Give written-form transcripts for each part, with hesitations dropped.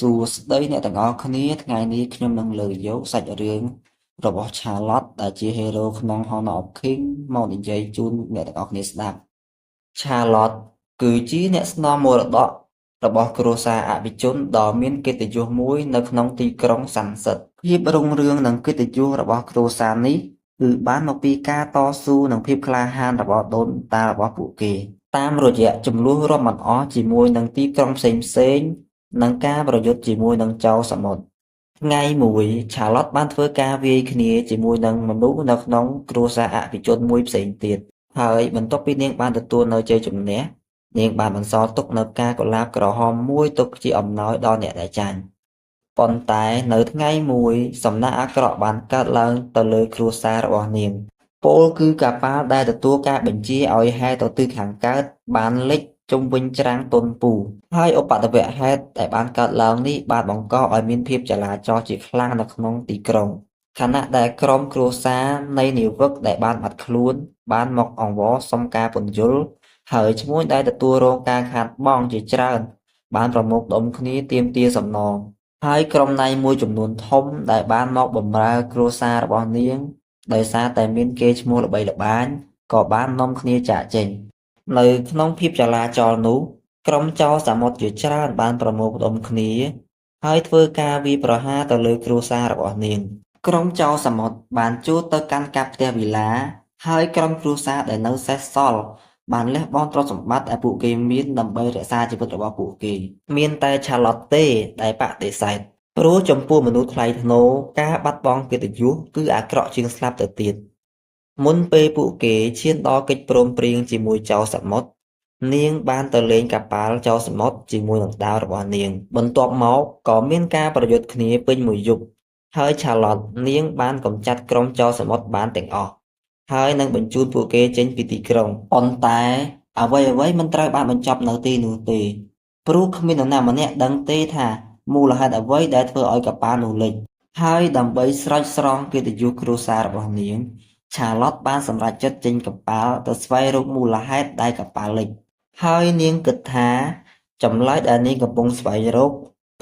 សួស្តីអ្នកទាំងអស់គ្នាថ្ងៃនេះខ្ញុំនឹងលើកយកសាច់រឿងរបស់ Charlotte ដែលជាហេរ៉ូក្នុង Honor of King មកនិយាយជូនអ្នកទាំងអស់គ្នាស្ដាប់ Charlotte គឺជាអ្នកស្នំមរតករបស់គ្រួសារអភិជនដ៏មានកិត្តិយសមួយនៅក្នុងទីក្រុងសាន់សិតភាពរុងរឿងនិងកិត្តិយសរបស់គ្រួសារនេះគឺបានមកពីការតស៊ូនិងភាពក្លាហានរបស់ដូនតារបស់ពួកគេតាមរយៈចំនួនរាប់មិនអស់ជាមួយនឹងទីក្រុងផ្សេងៗនិងការប្រយុទ្ធជាមួយនឹងចៅសមុទ្រថ្ងៃមួយ Charlotte បានធ្វើការវាយគ្នាជាមួយនឹងមនុស្សនៅក្នុងគ្រួសារអភិជនមួយផ្សេងទៀតហើយបន្ទាប់ពីនាងបានទទួលនៅជ័យជំនះនាងបានបន្សល់ទុកនូវផ្កាកុលាបក្រហមមួយទុកជាអំណោយដល់អ្នកដែលចាញ់ប៉ុន្តែនៅថ្ងៃមួយសំណាក់អាក្រក់បានកើតឡើងទៅលើគ្រួសាររបស់នាងពោលគឺកប៉ាល់ដែលទទួលការបញ្ជាឲ្យហែទៅទិសខាងកើតបានលិចជុំវិញច្រាំងទុនពូហើយឧបទ្ទវហេតុដែលបានកើតឡើងនេះបានបង្កឲ្យមានភាពចលាចលជាខ្លាំងនៅក្នុងទីក្រុងខណៈដែលក្រុមគ្រួសារនៃនាវិកដែលបានបាត់ខ្លួនបានមកអង្វរសុំការពន្យល់ហើយឈ្មោះដែលទទួលរងការខាតបង់ជាច្រើនបានប្រមូលផ្ដុំគ្នាទាមទារសំណងហើយក្រុមណៃមួយចំនួនធំដែលបានមកបម្រើគ្រួសាររបស់នាងដោយសារតែមានកេរ្តិ៍ឈ្មោះល្បីល្បាញក៏បាននាំគ្នាចាកចេញនៅក្នុងភាពចលាចលនោះក្រុមចោរសមុទ្រជាច្រើនបានប្រមូលផ្ដុំគ្នាហើយធ្វើការវាយប្រហារទៅលើគ្រួសាររបស់នាងក្រុមចោរសមុទ្របានជួលទៅកាន់កាប់ផ្ទះវិឡាហើយក្រុមគ្រួសារដែលនៅសេសសល់បានលះបង់ទ្រព្យសម្បត្តិដែលពួកគេមានដើម្បីរក្សាជីវិតរបស់ពួកគេមានតែ Charlotte ទេដែលបដិសេធព្រោះចំពោះមនុស្សថ្លៃថ្នូរការបាត់បង់កិត្តិយសគឺអាក្រក់ជាងស្លាប់ទៅទៀតមុនពេលពួកគេឈានដល់កិច្ចព្រមព្រៀងជាមួយចៅសមុទ្រនាងបានទៅលេងកប៉ាល់ចៅសមុទ្រជាមួយនឹងដាវរបស់នាងបន្ទាប់មកក៏មានការប្រយុទ្ធគ្នាពេញមួយយប់ហើយ Charlotte នាងបានកម្ចាត់ក្រុមចៅសមុទ្របានទាំងអស់ហើយនឹងបញ្ជូនពួកគេចេញពីទីក្រុងប៉ុន្តែអ្វីមិនត្រូវបានបញ្ចប់នៅទីនោះទេព្រោះគ្មាននរណាម្នាក់ដឹងទេថាមូលហេតុអ្វីដែលធ្វើឲ្យកប៉ាល់នោះលិចហើយដើម្បីស្រោចស្រង់កិត្តិយសគ្រួសាររបស់នាង Charlotte បានសម្រេចចិត្តចេញកប៉ាល់ទៅស្វែងរកមូលហេតុដែលកប៉ាល់លិចហើយនាងគិតថាចម្លើយដែលនាងកំពុងស្វែងរក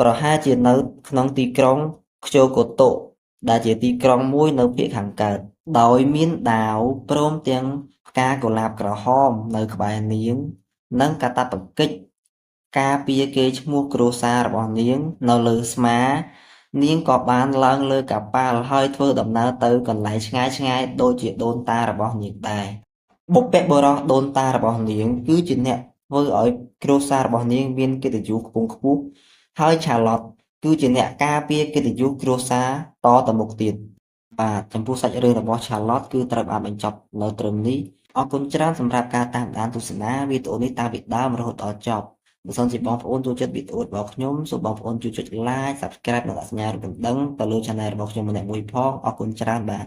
ប្រហែលជានៅក្នុងទីក្រុងខ្ជូកូតូដែលជាទីក្រុងមួយនៅភាគខាងកើតដោយមានដាវព្រមទាំងផ្កាកុលាបក្រហមនៅក្បែរនាងនិងកាតព្វកិច្ចការពារកេរ្តិ៍ឈ្មោះគ្រួសាររបស់នាងនៅលើស្មានាងក៏បានឡើងលើកប៉ាល់ហើយធ្វើដំណើរទៅកន្លែងឆ្ងាយដូចជាដូនតារបស់នាងដែរបុព្វបុរសដូនតារបស់នាងគឺជាអ្នកធ្វើឲ្យគ្រួសាររបស់នាងមានកិត្តិយសខ្ពង់ខ្ពស់ហើយ Charlotte គឺជាអ្នកការពារកិត្តិយសគ្រួសារតទៅមុខទៀតបាទចំពោះសាច់រឿងរបស់ Charlotte គឺត្រូវបានបញ្ចប់នៅត្រឹមនេះអរគុណច្រើនសម្រាប់ការតាមដានទស្សនាវីដេអូនេះតាំងពីដើមរហូតដល់ចប់បើសិនជាបងប្អូនចូលចិត្តវីដេអូរបស់ខ្ញុំសូមបងប្អូនជួយចុច Like Subscribe និងដាក់សញ្ញារូបកណ្ដឹងទៅលើ Channel របស់ខ្ញុំម្នាក់មួយផងអរគុណច្រើនបាទ